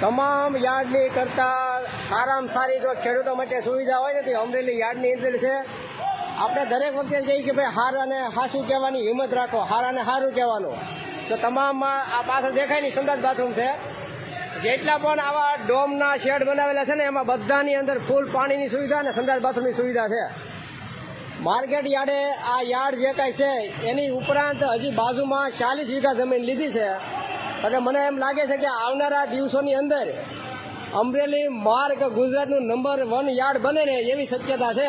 તમામ યાર્ડની કરતાં સારામાં સારી જો ખેડૂતો માટે સુવિધા હોય ને તો અમરેલી યાર્ડની અંદર છે. આપણે દરેક વખતે કહીએ કે ભાઈ હાર અને હાસું કહેવાની હિંમત રાખો, હાર અને હારું કહેવાનું. તો તમામમાં આ પાછળ દેખાય નહીં સંડાસ બાથરૂમ છે. જેટલા પણ આવા ડોમના શેડ બનાવેલા છે ને એમાં બધાની અંદર ફૂલ પાણીની સુવિધા અને સંડાસ બાથરૂમની સુવિધા છે. માર્કેટ યાર્ડે આ યાર્ડ જે કાંઈ છે એની ઉપરાંત હજી બાજુમાં 40 વીઘા જમીન લીધી છે. અને મને એમ લાગે છે કે આવનારા દિવસોની અંદર અમરેલી માર્ગ ગુજરાતનું નંબર 1 યાર્ડ બને ને એવી શક્યતા છે.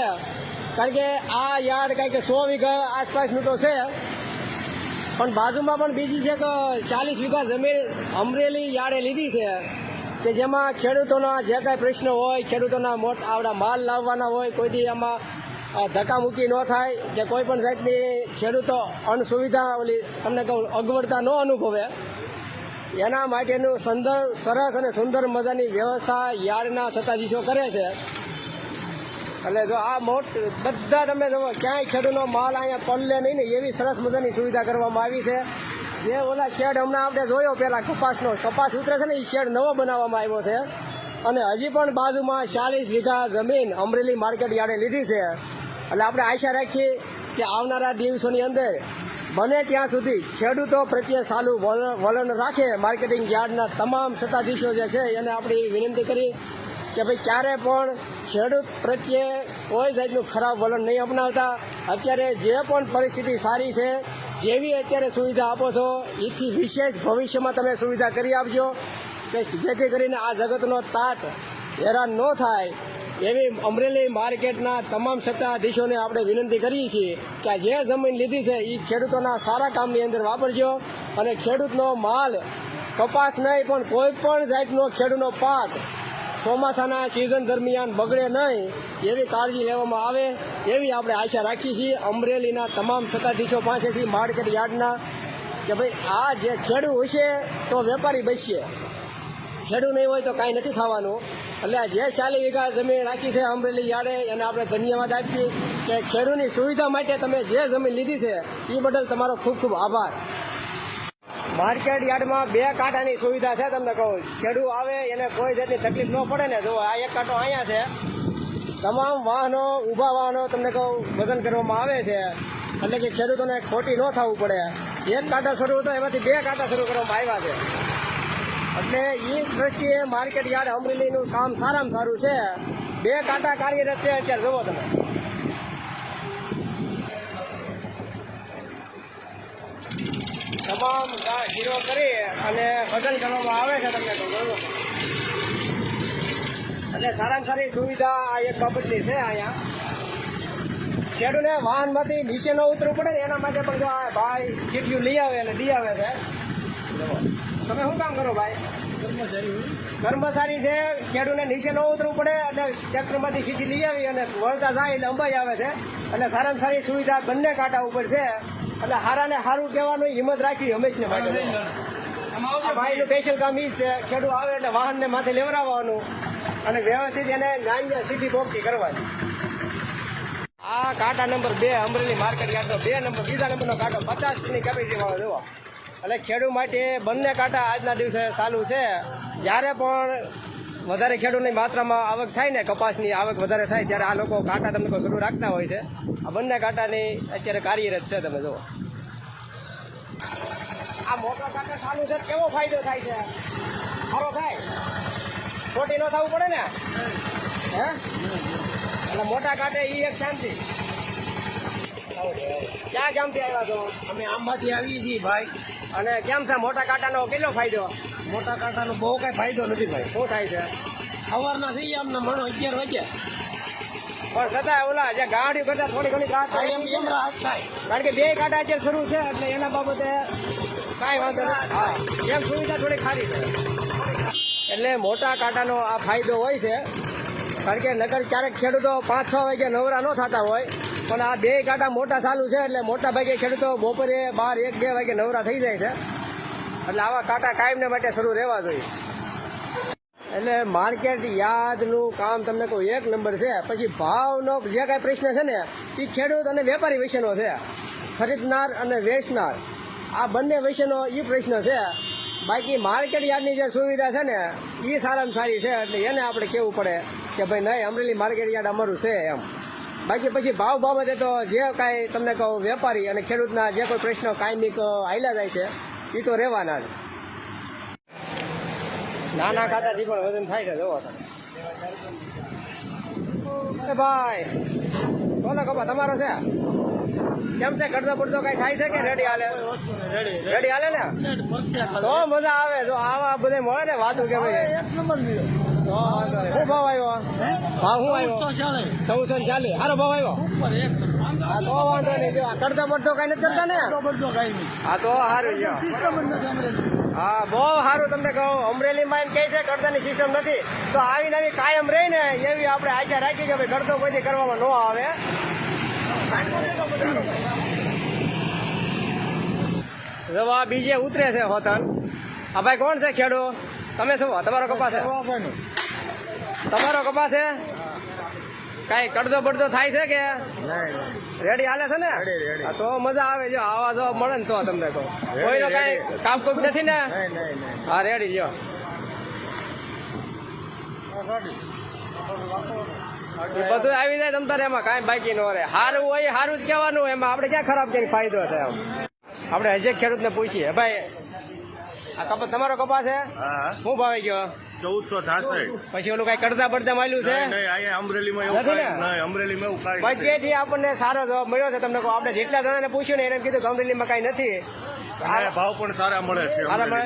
કારણ કે આ યાર્ડ કાંઈક 100 વીઘા આસપાસનું તો છે, પણ બાજુમાં પણ બીજી છે કે 40 વીઘા જમીન અમરેલી યાર્ડે લીધી છે કે જેમાં ખેડૂતોના જે કાંઈ પ્રશ્ન હોય, ખેડૂતોના આવડા માલ લાવવાના હોય, કોઈ દી એમાં ધક્કામુક્કી ન થાય કે કોઈ પણ જાતની ખેડૂતો અણસુવિધા ઓલી તમને કહું અગવડતા ન અનુભવે એના માટેનું સરસ અને સુંદર મજાની વ્યવસ્થા યાર્ડના સત્તાધીશો કરે છે. એટલે જો આ બધા તમે જુઓ ક્યાંય ખેડૂતનો માલ અહીંયા પલ્લે નહીં ને એવી સરસ મજાની સુવિધા કરવામાં આવી છે. જે ઓલા શેડ હમણાં આપણે જોયો પહેલાં કપાસ ઉતરે છે ને એ શેડ નવો બનાવવામાં આવ્યો છે. અને હજી પણ બાજુમાં 40 વીઘા જમીન અમરેલી માર્કેટ યાર્ડે લીધી છે. એટલે આપણે આશા રાખીએ કે આવનારા દિવસોની અંદર બને ત્યાં સુધી ખેડૂતો પ્રત્યે સારું વલણ રાખે. માર્કેટિંગ યાર્ડના તમામ સત્તાધીશો જે છે એને આપણે વિનંતી કરી કે ભાઈ ક્યારે પણ ખેડૂત પ્રત્યે કોઈ જાતનું ખરાબ વલણ નહીં અપનાવતા. અત્યારે જે પણ પરિસ્થિતિ સારી છે, જેવી અત્યારે સુવિધા આપો છો એથી વિશેષ ભવિષ્યમાં તમે સુવિધા કરી આપજો કે જેથી કરીને આ જગતનો તાત હેરાન ન થાય. એવી અમરેલી માર્કેટના તમામ સત્તાધીશોને આપણે વિનંતી કરીએ છીએ કે આ જે જમીન લીધી છે એ ખેડૂતોના સારા કામની અંદર વાપરજો. અને ખેડૂતનો માલ કપાસ નહીં પણ કોઈ પણ જાતનો ખેડૂતનો પાક ચોમાસાના સિઝન દરમિયાન બગડે નહીં એવી કાળજી લેવામાં આવે એવી આપણે આશા રાખીએ છીએ અમરેલીના તમામ સત્તાધીશો પાસેથી માર્કેટ યાર્ડના કે ભાઈ આ જે ખેડૂત હશે તો વેપારી બચશે, ખેડૂત નહીં હોય તો કાંઈ નથી થવાનું. એટલે આ જે 40 વીઘા જમીન રાખી છે અમરેલી યાર્ડે એને આપણે ધન્યવાદ આપીએ કે ખેડૂતની સુવિધા માટે તમે જે જમીન લીધી છે એ બદલ તમારો ખૂબ ખૂબ આભાર. માર્કેટ યાર્ડમાં 2 કાંટાની સુવિધા છે. તમને કહું ખેડૂત આવે એને કોઈ જાતની તકલીફ ન પડે ને. જો આ 1 કાંટો અહીંયા છે, તમામ વાહનો ઊભા વાહનો તમને કહું વજન કરવામાં આવે છે એટલે કે ખેડૂતોને ખોટી ન થવું પડે. 1 કાંટો શરૂ હતો એમાંથી 2 કાંટા શરૂ કરવામાં આવ્યા છે. એટલે એ દ્રષ્ટિએ માર્કેટ યાર્ડ અમરેલીનું કામ સારામાં સારું છે. 2 કાંટા કાર્યરત છે અત્યારે જુઓ તમે. તમામ ગીરો કરી અને વજન કરવામાં આવે છે. તમને તો જોયું એટલે સારામાં સારી સુવિધા આ એક બાબતની છે. અહીંયા ખેડૂતને વાહનમાંથી નીચે ન ઉતરવું પડે ને એના માટે પણ જો આ ભાઈ ચીઠિયું લઈ આવે અને દી આવે છે. તમે શું કામ કરો ભાઈ? કર્મચારી છે. ખેડૂતને નીચે ન ઉતરવું પડે એટલે ટ્રેક્ટરમાંથી સીધી લઈ આવી અને વળતા જાય એટલે અંબાઈ આવે છે. એટલે સારામાં સારી સુવિધા બંને કાંટા ઉપર છે. એટલે હારાને સારું કહેવાનું હિંમત રાખવી હંમેશને માટે. ભાઈનું સ્પેશિયલ કામ એ છે ખેડૂત આવે એટલે વાહનને માથે લેવડાવવાનું અને વ્યવસ્થિત એને નાની સીધી પોપટી કરવાની. આ કાંટા નંબર 2 અમરેલી માર્કેટ યાર્ડનો 2 નંબર, બીજા નંબરનો કાંટો 50ની કેપેસિટી વાળો જોવો. એટલે ખેડૂત માટે બંને કાંટા આજના દિવસે ચાલુ છે. જ્યારે પણ વધારે ખેડૂતની માત્રામાં આવક થાય ને, કપાસની આવક વધારે થાય ત્યારે આ લોકો કાંટા તમને શરૂ રાખતા હોય છે. આ બંને કાંટાની અત્યારે કાર્યરત છે. તમે જુઓ આ મોટા કાંટા ચાલુ છે કેવો ફાયદો થાય છે? સારો થાય, ખોટી ન થવું પડે ને. હે એટલે મોટા કાંટે એ એક શાંતિ. ક્યાં ગામથી આવ્યા છો? અમે આંબાથી આવીએ છીએ ભાઈ. અને કેમ છે મોટા કાંટાનો કેટલો ફાયદો? મોટા કાંટાનો બહુ કઈ ફાયદો નથી ભાઈ. શું થાય છે? સવારના થઈ આમને મણો 11 વાગ્યા પણ છતાં ઓલા જે ગાડીઓ કરતા થોડી ઘણી રાહત થાય એમ રાહત થાય. કારણ કે 2 કાંટા અત્યારે શરૂ છે એટલે એના બાબતે કાંઈ વાંધો નથી. હા, એમ સુવિધા થોડી ખારી છે. એટલે મોટા કાંટાનો આ ફાયદો હોય છે. કારણ કે નગર ક્યારેક ખેડૂતો 5-6 વાગ્યા નવરા ન થતા હોય, પણ આ 2 કાંટા મોટા ચાલુ છે એટલે મોટા ભાગે ખેડૂતો બપોરે 12-1-2 વાગે નવરા થઈ જાય છે. એટલે આવા કાંટા કાયમને માટે શરૂ રહેવા જોઈએ. એટલે માર્કેટ યાર્ડનું કામ તમને કહું 1 નંબર છે. પછી ભાવનો જે કાંઈ પ્રશ્ન છે ને એ ખેડૂત અને વેપારી વિશેનો છે. ખરીદનાર અને વેચનાર આ બંને વિશેનો એ પ્રશ્ન છે બાકી માર્કેટ યાર્ડની જે સુવિધા છે ને એ સારામાં સારી છે, એટલે એને આપણે કહેવું પડે કે ભાઈ નહીં અમરેલી માર્કેટ યાર્ડ અમારું છે એમ. બાકી પછી ભાવ બાબતે તો જે કાંઈ તમને કહું વેપારી અને ખેડૂતના જે કોઈ પ્રશ્નો કાયમિક હાલ્યા જાય છે એ તો રહેવાના જ. નાના ખાતાથી પણ વજન થાય છે જોવો તમે ભાઈ. બોલો કપા તમારો છે કેમ છે? કરતો પડતો કઈ થાય છે કે રેડી હાલે? રેડી હાલે ને તો મજા આવે. જો આવા બધા મળે ને વાતું કે ભાઈ તો વાંધો નહીં. શું ભાવ આવ્યો? ભાવ શું આવ્યો? 1440. સારો ભાવ આવ્યો. હા તો વાંધો નહીં. જો કરતો પડતો કઈ નથી કરતા ને? હા તો સારું છે. હા બહુ સારું. તમને કહું અમરેલીમાં એમ કહે છે કરતાની સિસ્ટમ નથી, તો આવી નવી કાયમ રહી ને એવી આપણે આશા રાખી કે ભાઈ કરતો કોઈથી કરવામાં ન આવે. જવા બીજે ઉતરે છે હોતન. આ ભાઈ કોણ છે ખેડૂત? તમે શું તમારો કપાસ છે? તમારો કપાસ છે? કઈ કડદો બડદો થાય છે કે રેડી હાલે છે ને? હા તો મજા આવે. જો આવા જો મળે ને તો તમને કહું કોઈનો કઈ કામ કોઈ નથી ને? હા રેડી જો બધું આવી જાય તમ તારે, એમાં કાંઈ બાકી ન રહે. સારું હોય સારું જ કહેવાનું, એમાં આપણે ક્યાં ખરાબ કઈ ફાયદો છે એમ. આપણે હજી ખેડૂતને પૂછીએ ભાઈ આ કપાસ તમારો કપાસ છે શું ભાવે ગયો? 1463. પછી ઓલું કઈ કરતા પડતા મળ્યું છે બજેટથી આપણને સારો જવાબ મળ્યો છે. તમને કહું આપણે જેટલા જણાને પૂછ્યું ને એને કીધું કે અમરેલીમાં કઈ નથી. ભાવ પણ સારા મળે છે સારા મળે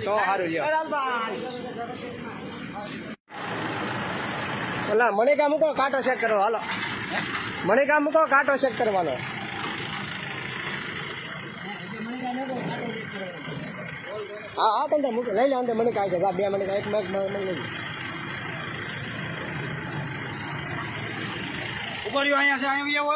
તો સારું છે. ઓલા મણિકા મૂકો કાંટો સેટ કરો. હાલો મણિકા મૂકો કાંટો સેટ કરવાનો. હા હા તમને મૂકો લઈ લે. અંદર મણિકા આવી જાય. 2 મણિકા 1 લઈ ઉપર અહીંયા છે અહીંયા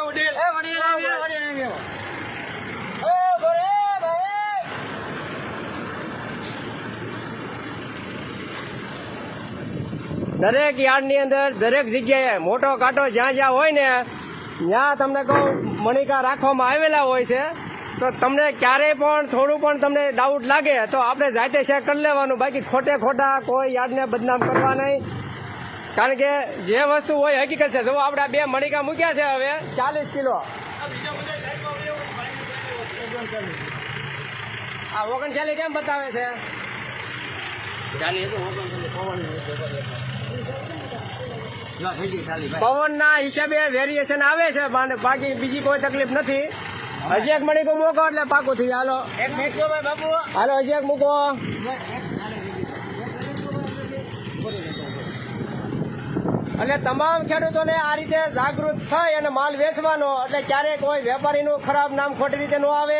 દરેક યાર્ડની અંદર દરેક જગ્યાએ મોટો કાંટો જ્યાં જ્યાં હોય ને ત્યાં તમને કહું મણિકા રાખવામાં આવેલા હોય છે. તો તમને ક્યારેય પણ થોડું પણ તમને ડાઉટ લાગે તો આપણે જાતે ચેક કરી લેવાનું. બાકી ખોટે ખોટા કોઈ યાર્ડને બદનામ કરવા નહીં, કારણ કે જે વસ્તુ હોય હકીકત છે. જો આપણે 2 મણિકા મૂક્યા છે હવે 40 કિલો. આ 39 કેમ બતાવે છે? પવનના હિસાબે વેરિએશન આવે છે, બાકી બીજી કોઈ તકલીફ નથી. હજી એક મણિકો મૂકો એટલે પાકું થઈ. હાલો હાલો હજી એક મૂકો. એટલે તમામ ખેડૂતોને આ રીતે જાગૃત થઈ અને માલ વેચવાનો, એટલે ક્યારેય કોઈ વેપારીનું ખરાબ નામ ખોટી રીતે ન આવે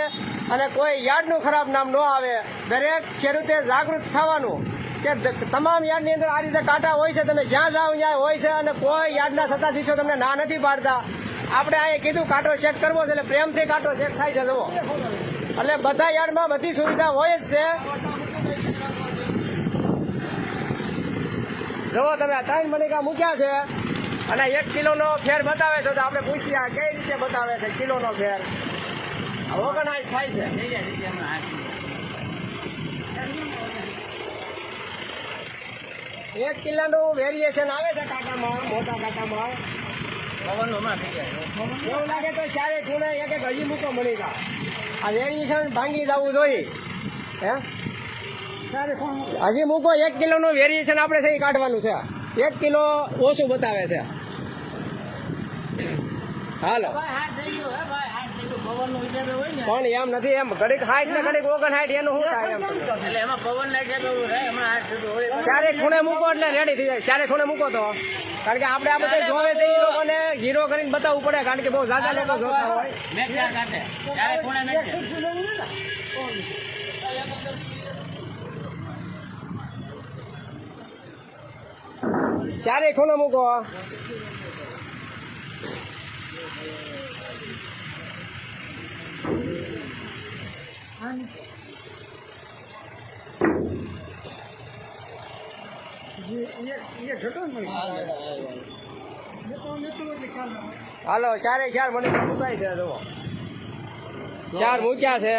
અને કોઈ યાર્ડનું ખરાબ નામ ન આવે. દરેક ખેડૂતે જાગૃત થવાનું કે તમામ યાર્ડની અંદર આ રીતે કાંટા હોય છે. તમે જ્યાં જાઓ ત્યાં હોય છે અને કોઈ યાર્ડના સત્તાધીશો તમને ના નથી પાડતા. આપણે અહીંયા કીધું કાંટો ચેક કરવો છે એટલે પ્રેમથી કાંટો ચેક થાય છે. જુઓ એટલે બધા યાર્ડમાં બધી સુવિધા હોય જ છે. જુઓ તમે 3 મણિકા મૂક્યા છે અને 1 કિલોનો ફેર બતાવે છે. તો આપણે પૂછીએ આ કઈ રીતે બતાવે છે કિલોનો ફેર? 59 થાય છે. 1 કિલોનું વેરિએશન આવે છે કાંટામાં, મોટા કાંટામાં. એવું લાગે તો 4 ખૂણે 1 હજી મૂકો મણિકા. આ વેરિએશન ભાંગી જવું જોઈએ. હે હજી મૂકો 1 કિલોનું વેરિએશન આપણે છે એ કાઢવાનું છે. 1 કિલો ઓછું બતાવે છે. હાલો પણ એમ નથી, એમ ઘડીક 60 ને ઘડીક 59 એનું શું થાય એમ? એટલે એમાં પવન નાખે તો એવું થાય. હમણાં 4 ખૂણે મૂકો એટલે રેડી થઈ જાય. 4 ખૂણે મૂકો તો, કારણ કે આપણે આ બધા જોવે છે એ લોકોને ઝીરો કરીને બતાવવું પડે, કારણ કે બહુ ઝાઝા લોકો જોતા હોય. મેઘા કાઢે ત્યારે ખૂણે મેઘ 4 ખૂણે મૂકો. હાલો 4 મણિકા મુકાય છે. જુઓ 4 મૂક્યા છે.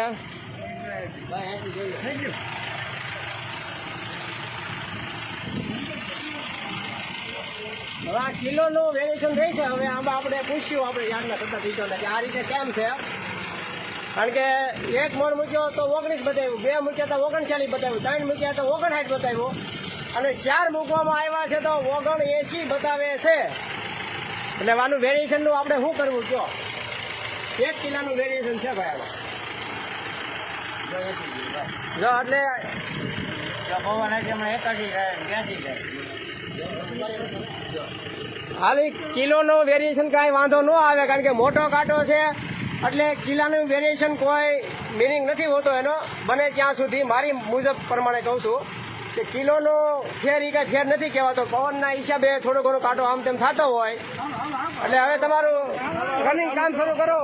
હવે આ કિલોનું વેરિએશન રહી છે. હવે આમાં આપણે પૂછ્યું આપણે યાર્ડના સત્તાધીશોને કે આ રીતે કેમ છે, કારણ કે એક મણ મૂક્યો તો 19 બતાવ્યું, 2 મૂક્યા તો 39 બતાવ્યું, 3 મૂક્યા તો 59 બતાવ્યું, અને 4 મૂકવામાં આવ્યા છે તો 79 બતાવે છે. એટલે આનું વેરિએશનનું આપણે શું કરવું કયો? 1 કિલોનું વેરિએશન છે ભાઈ આમાં. જો એટલે જો પવન નાખે હમણાં 81 થાય 82 થાય. ખાલી કિલોનો વેરિએશન કાંઈ વાંધો ન આવે, કારણ કે મોટો કાંટો છે એટલે કિલોનું વેરિએશન કોઈ મિનિંગ નથી હોતો એનો. બને ત્યાં સુધી મારી મુજબ પ્રમાણે કહું છું કે કિલોનો ફેર એ કાંઈ ફેર નથી કહેવાતો. પવનના હિસાબે થોડો ઘણો કાંટો આમ તેમ થતો હોય. એટલે હવે તમારું રનિંગ કામ શરૂ કરો.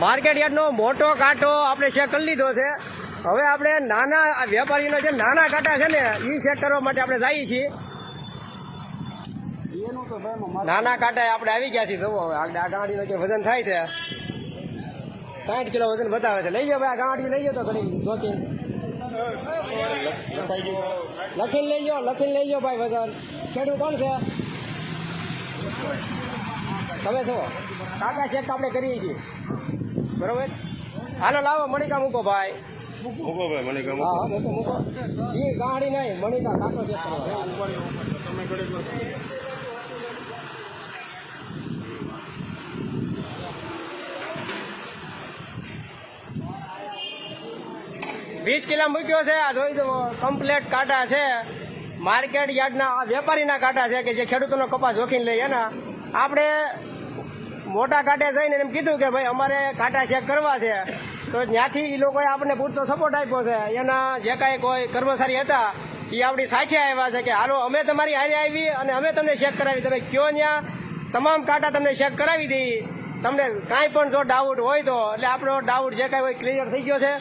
માર્કેટ યાર્ડનો મોટો કાંટો આપણે ચેક કરી લીધો છે. હવે આપણે નાના વેપારીનો જે નાના કાંટા છે ને એ ચેક કરવા માટે આપણે જઈએ છીએ. નાના કાંટા આપણે આવી ગયા છીએ. જુઓ હવે આ ગાંડીનો જે વજન થાય છે 60 કિલો વજન બતાવે છે. લઈ જાઓ ભાઈ, આ ગાંડી લઈ જાઓ તો ઘડી જોતી લખીને લઈ જાઓ ભાઈ વજન. ખેડૂત કોણ છે તમે છો? કાંટા ચેક આપણે કરીએ છીએ બરોબર. હાલો લાવો મણિકા મૂકો ભાઈ. મૂકો ભાઈ મને કહો. હા મૂકો. એ ગાડી નહીં, મણિકા કાંટો ચેક કરો. તમે ઘડીક 20 કિલો મૂક્યો છે. આ જોઈ દો કમ્પ્લેટ કાંટા છે. માર્કેટ યાર્ડના આ વેપારીના કાંટા છે કે જે ખેડૂતોનો કપાસ જોખીને લે એના. આપણે મોટા કાંટે જઈને એમ કીધું કે ભાઈ અમારે કાંટા ચેક કરવા છે, તો ત્યાંથી એ લોકોએ આપણને પૂરતો સપોર્ટ આપ્યો છે. એના જે કાંઈ કોઈ કર્મચારી હતા એ આપણી સાથે આવ્યા છે કે હાલો અમે તમારી હારે આવી અને અમે તમને ચેક કરાવી. તમે કયો ત્યાં તમામ કાંટા તમને ચેક કરાવી દઈ. તમને કાંઈ પણ જો ડાઉટ હોય તો, એટલે આપણો ડાઉટ જે કાંઈ હોય ક્લિયર થઈ ગયો છે.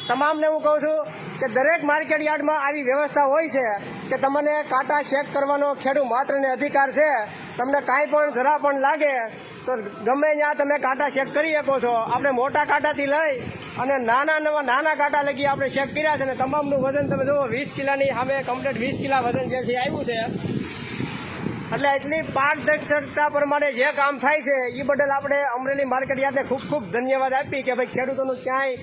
તમામને હું કહું છું કે દરેક માર્કેટ યાર્ડમાં આવી વ્યવસ્થા હોય છે કે તમને કાંટા ચેક કરવાનો ખેડૂત માત્રને અધિકાર છે. તમને કાંઈ પણ જરા પણ લાગે તો ગમે ત્યાં તમે કાંટા ચેક કરી શકો છો. આપણે મોટા કાંટાથી લઈ અને નાના કાંટા લગી આપણે ચેક કર્યા છે. અને તમામનું વજન તમે જુઓ 20 કિલોની સામે કમ્પ્લીટ 20 કિલા વજન જે છે આવ્યું છે. એટલે એટલી પારદર્શકતા પ્રમાણે જે કામ થાય છે એ બદલ આપણે અમરેલી માર્કેટ યાર્ડને ખૂબ ખૂબ ધન્યવાદ આપી કે ભાઈ ખેડૂતોનું ક્યાંય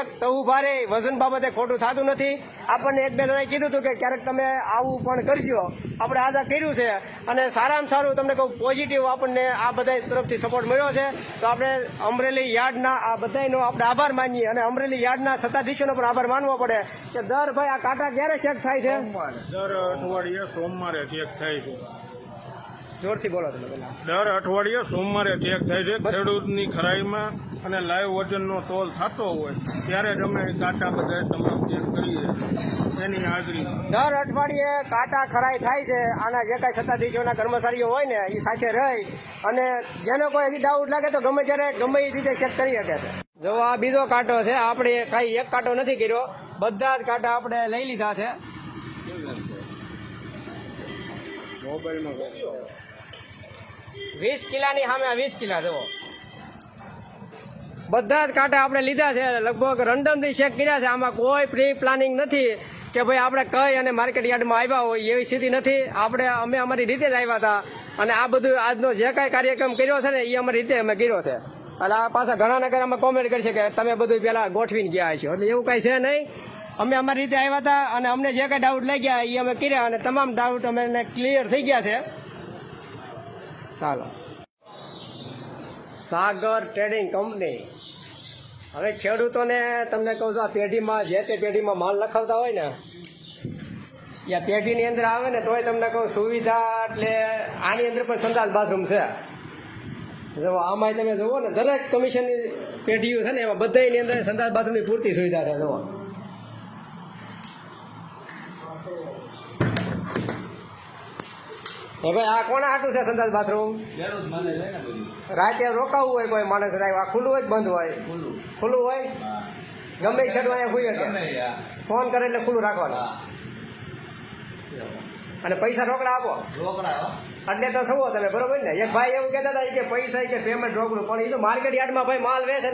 એક તહુ ભારે વજન બાબતે ખોટું થતું નથી. આપણને 1-2 જણાએ કીધું હતું કે ક્યારેક તમે આવું પણ કરજો. આપણે આજે કર્યું છે અને સારામાં સારું તમને કહું પોઝિટિવ આપણને આ બધા તરફથી સપોર્ટ મળ્યો છે. તો આપણે અમરેલી યાર્ડના આ બધાનો આપણે આભાર માનીએ અને અમરેલી યાર્ડના સત્તાધીશોનો પણ આભાર માનવો પડે કે દર ભાઈ આ કાંટા ક્યારે ચેક થાય છે? દર અઠવાડિયે સોમવારે ચેક થાય છે. જોરથી બોલો તમે પેલા. દર અઠવાડિયે સોમવારે ચેક થાય છે. ખેડૂતની ખરાઈમાં અને લાઈવ વજનનો તોલ થતો હોય ત્યારે જ અમે કાંટા બધા તમામ ચેક કરીએ એની હાજરી. દર અઠવાડિયે કાંટા ખરાઈ થાય છે. આના જે કાંઈ સત્તાધીશોના કર્મચારીઓ હોય ને એ સાથે રહી અને જેનો કોઈ હજી ડાઉટ લાગે તો ગમે ત્યારે ગમે એ રીતે ચેક કરી શકે છે. જો આ બીજો કાંટો છે. આપણે કાંઈ એક કાંટો નથી કર્યો, બધા જ કાંટા આપણે લઈ લીધા છે. મોબાઈલમાં 20 કિલાની સામે 20 કિલા જુઓ. બધા જ કાંટા આપણે લીધા છે. લગભગ રેન્ડમલી ચેક કર્યા છે. આમાં કોઈ પ્રી પ્લાનિંગ નથી કે ભાઈ આપણે કઈ અને માર્કેટ યાર્ડમાં આવ્યા હોય એવી સ્થિતિ નથી. અમે અમારી રીતે જ આવ્યા હતા અને આ બધું આજનો જે કાંઈ કાર્યક્રમ કર્યો છે ને એ અમારી રીતે અમે કર્યો છે. એટલે આ પાછા ઘણા નગર અમે કોમેન્ટ કરી છે કે તમે બધું પહેલાં ગોઠવીને ગયા છો. એટલે એવું કાંઈ છે નહીં. અમે અમારી રીતે આવ્યા હતા અને અમને જે કાંઈ ડાઉટ લાગ્યા એ અમે કર્યા અને તમામ ડાઉટ અમે ક્લિયર થઈ ગયા છે. ચાલો. સાગર ટ્રેડિંગ કંપની. હવે ખેડૂતોને તમને કહું છું આ પેઢીમાં જે તે પેઢીમાં માલ લખાવતા હોય ને એ પેઢીની અંદર આવે ને તોય તમને કહું સુવિધા એટલે આની અંદર પણ સંડાસ બાથરૂમ છે. જો આમાં તમે જુઓ ને દરેક કમિશનની પેઢીઓ છે ને એમાં બધાની અંદર સંડાસ બાથરૂમની પૂરતી સુવિધા છે. જુઓ હવે આ કોના હાટું છે સંડાસ બાથરૂમ? રાતે રોકાવું હોય કોઈ માણસ આ ખુલ્લું હોય બંધ હોય? ખુલ્લું હોય. ગમે ખેડવા અહીંયા ખુલ્લું કે ફોન કરે એટલે ખુલ્લું રાખવાનું અને પૈસા રોકડા આપો. એટલે તો સવો તમે બરોબર ને. એક ભાઈ એવું કહેતા હતા કે પૈસા કે પેમેન્ટ રોકડું, પણ એ તો માર્કેટ યાર્ડમાં ભાઈ માલ વેચે